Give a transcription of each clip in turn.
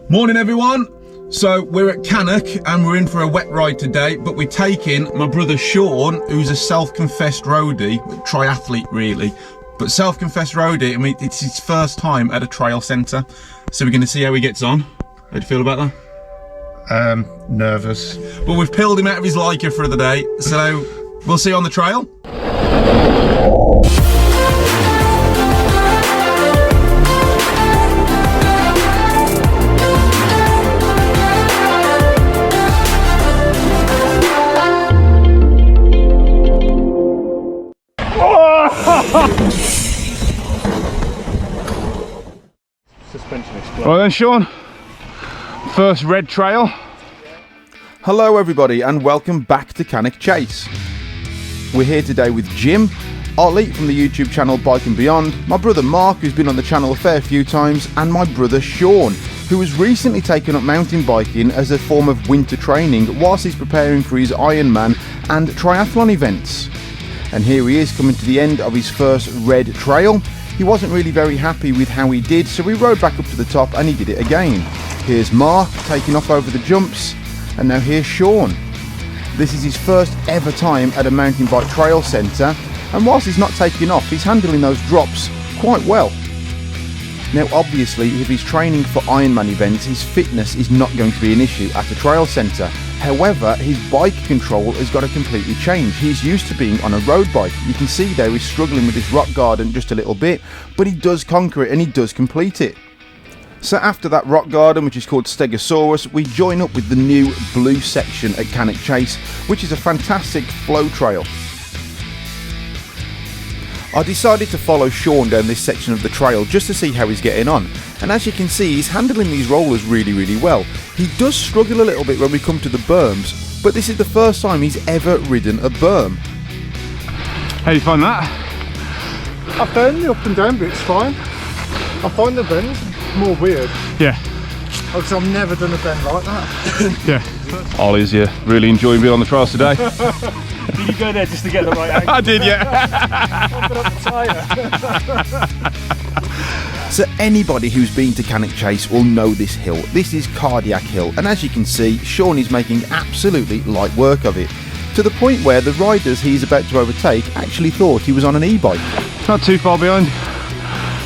Morning everyone. So we're at Cannock and we're in for a wet ride today, but we're taking my brother Shaun, who's a self-confessed roadie, triathlete really, but self-confessed roadie. I mean, it's his first time at a trial centre, so we're going to see how he gets on. How do you feel about that? Nervous. But we've peeled him out of his Leica for the day, so we'll see you on the trail. Suspension exploded. Right then, Shaun, first red trail. Hello everybody and welcome back to Cannock Chase. We're here today with Jim, Ollie from the YouTube channel Bike and Beyond, my brother Mark, who's been on the channel a fair few times, and my brother Shaun, who has recently taken up mountain biking as a form of winter training whilst he's preparing for his Ironman and triathlon events. And here he is coming to the end of his first red trail. He wasn't really very happy with how he did, so we rode back up to the top and he did it again. Here's Mark taking off over the jumps, and now here's Shaun. This is his first ever time at a mountain bike trail centre, and whilst he's not taking off, he's handling those drops quite well. Now obviously, if he's training for Ironman events, his fitness is not going to be an issue at a trail centre. However, his bike control has got to completely change. He's used to being on a road bike. You can see there he's struggling with his rock garden just a little bit, but he does conquer it and he does complete it. So after that rock garden, which is called Stegosaurus, we join up with the new blue section at Cannock Chase, which is a fantastic flow trail. I decided to follow Shaun down this section of the trail just to see how he's getting on, and as you can see, he's handling these rollers really well. He does struggle a little bit when we come to the berms, but this is the first time he's ever ridden a berm. How do you find that? I found the up and down bits fine. I find the bend more weird. Yeah. Because I've never done a bend like that. Yeah. Ollie's really enjoying being on the trails today. Did you go there just to get the right angle? I did, yeah. So anybody who's been to Cannock Chase will know this hill. This is Cardiac Hill, and as you can see, Shaun is making absolutely light work of it, to the point where the riders he's about to overtake actually thought he was on an e-bike. Not too far behind.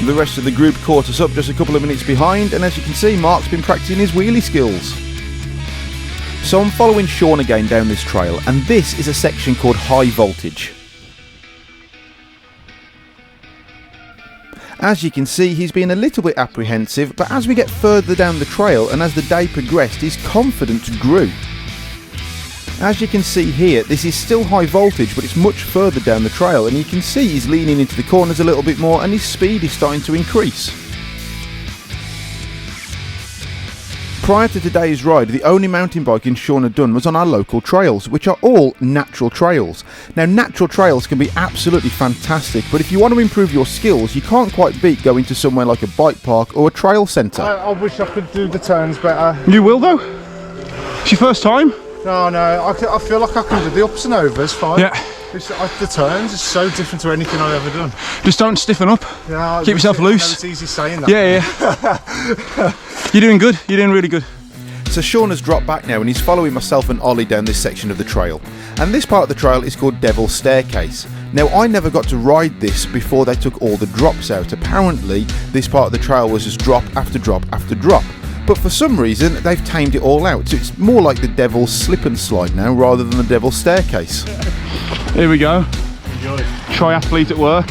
The rest of the group caught us up just a couple of minutes behind, and as you can see, Mark's been practicing his wheelie skills. So I'm following Shaun again down this trail, and this is a section called High Voltage. As you can see, he's been a little bit apprehensive, but as we get further down the trail and as the day progressed, his confidence grew. As you can see here, this is still high voltage, but it's much further down the trail, and you can see he's leaning into the corners a little bit more and his speed is starting to increase. Prior to today's ride, the only mountain biking Shaun had done was on our local trails, which are all natural trails. Now, natural trails can be absolutely fantastic, but if you want to improve your skills, you can't quite beat going to somewhere like a bike park or a trail centre. I wish I could do the turns better. You will though? It's your first time? No, I feel like I can do the ups and overs fine. Yeah. The turns is so different to anything I've ever done. Just don't stiffen up. Yeah, keep yourself loose. It's easy saying that. Yeah. You're doing good. You're doing really good. So Shaun has dropped back now and he's following myself and Ollie down this section of the trail. And this part of the trail is called Devil's Staircase. Now, I never got to ride this before they took all the drops out. Apparently, this part of the trail was just drop after drop after drop. But for some reason, they've tamed it all out. So it's more like the Devil's Slip and Slide now rather than the Devil's Staircase. Here we go. Enjoy. Triathlete at work.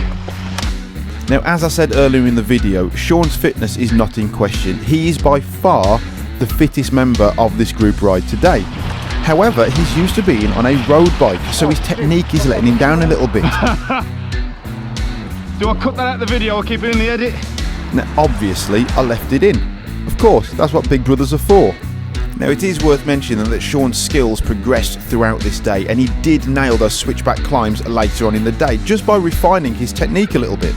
Now, as I said earlier in the video, Shaun's fitness is not in question. He is by far the fittest member of this group ride today. However, he's used to being on a road bike, so his technique is letting him down a little bit. Do I cut that out of the video or keep it in the edit? Now, obviously, I left it in. Of course, that's what big brothers are for. Now, it is worth mentioning that Shaun's skills progressed throughout this day, and he did nail those switchback climbs later on in the day, just by refining his technique a little bit.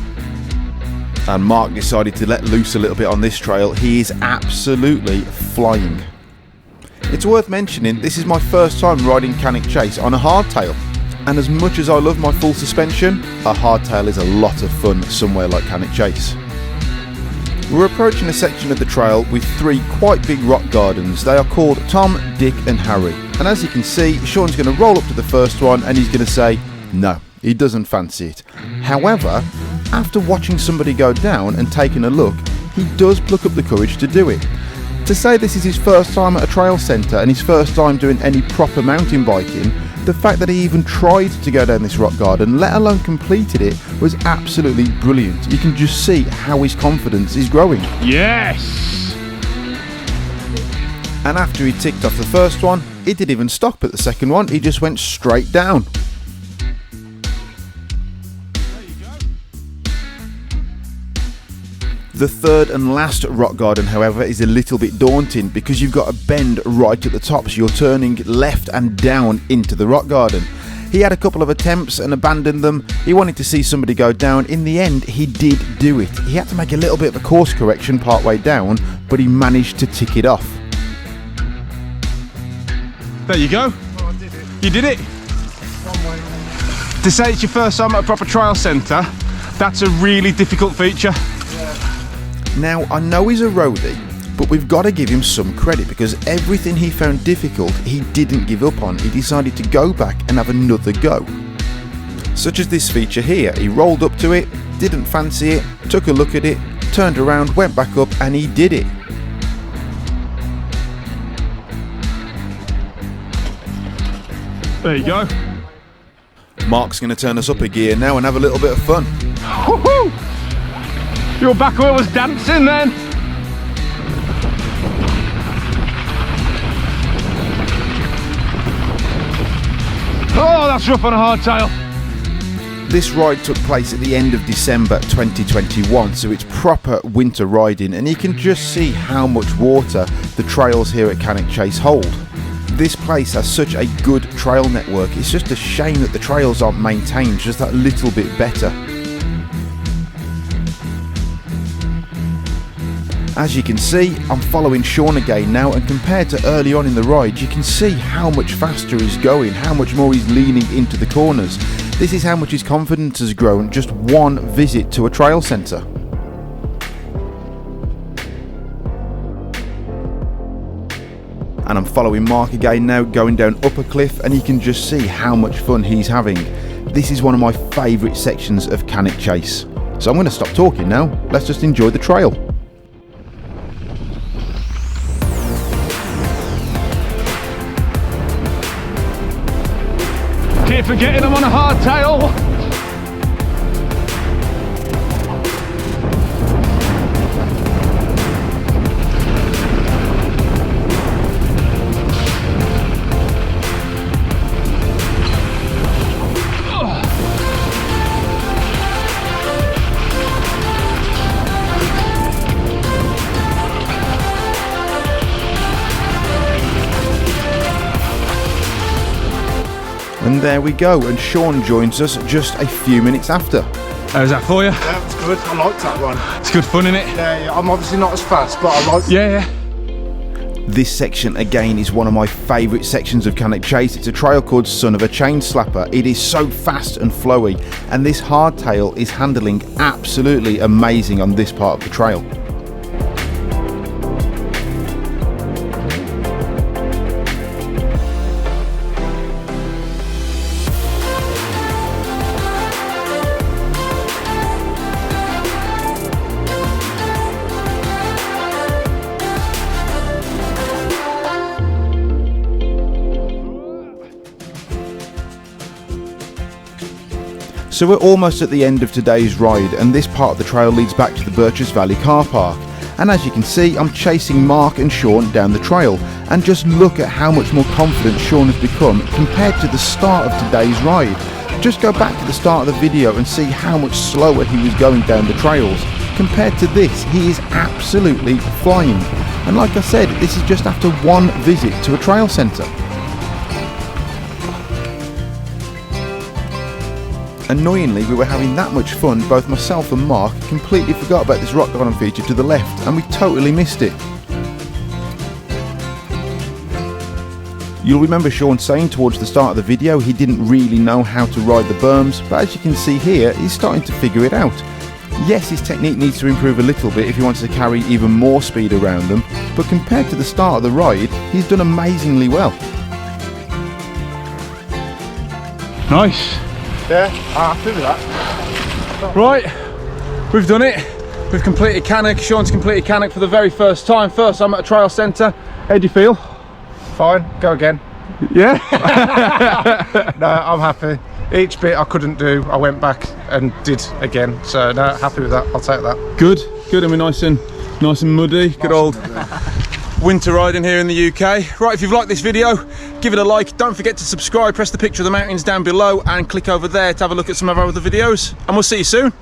And Mark decided to let loose a little bit on this trail. He is absolutely flying. It's worth mentioning, this is my first time riding Cannock Chase on a hardtail. And as much as I love my full suspension, a hardtail is a lot of fun somewhere like Cannock Chase. We're approaching a section of the trail with 3 quite big rock gardens. They are called Tom, Dick and Harry. And as you can see, Shaun's going to roll up to the first one and he's going to say, no, he doesn't fancy it. However, after watching somebody go down and taking a look, he does pluck up the courage to do it. To say this is his first time at a trail centre and his first time doing any proper mountain biking, the fact that he even tried to go down this rock garden, let alone completed it, was absolutely brilliant. You can just see how his confidence is growing. Yes! And after he ticked off the first one, he didn't even stop at the second one, he just went straight down. The third and last rock garden, however, is a little bit daunting because you've got a bend right at the top, so you're turning left and down into the rock garden. He had a couple of attempts and abandoned them. He wanted to see somebody go down. In the end, he did do it. He had to make a little bit of a course correction part way down, but he managed to tick it off. There you go. Oh, I did it. You did it. One way. To say it's your first time at a proper trial centre, that's a really difficult feature. Now, I know he's a roadie, but we've got to give him some credit because everything he found difficult, he didn't give up on. He decided to go back and have another go. Such as this feature here. He rolled up to it, didn't fancy it, took a look at it, turned around, went back up, and he did it. There you go. Mark's going to turn us up a gear now and have a little bit of fun. Woohoo! Your back wheel was dancing then. Oh, that's rough on a hardtail. This ride took place at the end of December 2021, so it's proper winter riding, and you can just see how much water the trails here at Cannock Chase hold. This place has such a good trail network, it's just a shame that the trails aren't maintained just that little bit better. As you can see, I'm following Shaun again now, and compared to early on in the ride, you can see how much faster he's going, how much more he's leaning into the corners. This is how much his confidence has grown just one visit to a trail centre. And I'm following Mark again now, going down up a cliff, and you can just see how much fun he's having. This is one of my favourite sections of Cannock Chase. So I'm going to stop talking now, let's just enjoy the trail. Keep forgetting I'm on a hardtail. And there we go, and Shaun joins us just a few minutes after. How's that for you? Yeah, it's good. I liked that one. It's good fun, innit? Yeah, I'm obviously not as fast, but I like it. Yeah. This section again is one of my favourite sections of Cannock Chase. It's a trail called Son of a Chain Slapper. It is so fast and flowy, and this hardtail is handling absolutely amazing on this part of the trail. So we're almost at the end of today's ride, and this part of the trail leads back to the Birches Valley car park. And as you can see, I'm chasing Mark and Shaun down the trail, and just look at how much more confident Shaun has become compared to the start of today's ride. Just go back to the start of the video and see how much slower he was going down the trails. Compared to this, he is absolutely flying. And like I said, this is just after one visit to a trail centre. Annoyingly, we were having that much fun, both myself and Mark completely forgot about this rock garden feature to the left, and we totally missed it. You'll remember Shaun saying towards the start of the video he didn't really know how to ride the berms, but as you can see here, he's starting to figure it out. Yes, his technique needs to improve a little bit if he wants to carry even more speed around them, but compared to the start of the ride, he's done amazingly well. Nice. Yeah, I'm happy with that. Right, we've done it. We've completed Cannock. Shaun's completed Cannock for the very first time. First time at a trial centre. How do you feel? Fine, go again. Yeah? No, I'm happy. Each bit I couldn't do, I went back and did again. So no, happy with that. I'll take that. Good, good. And we're nice and muddy. Good old winter riding here in the UK. Right, if you've liked this video, give it a like. Don't forget to subscribe. Press the picture of the mountains down below and click over there to have a look at some of our other videos. And we'll see you soon.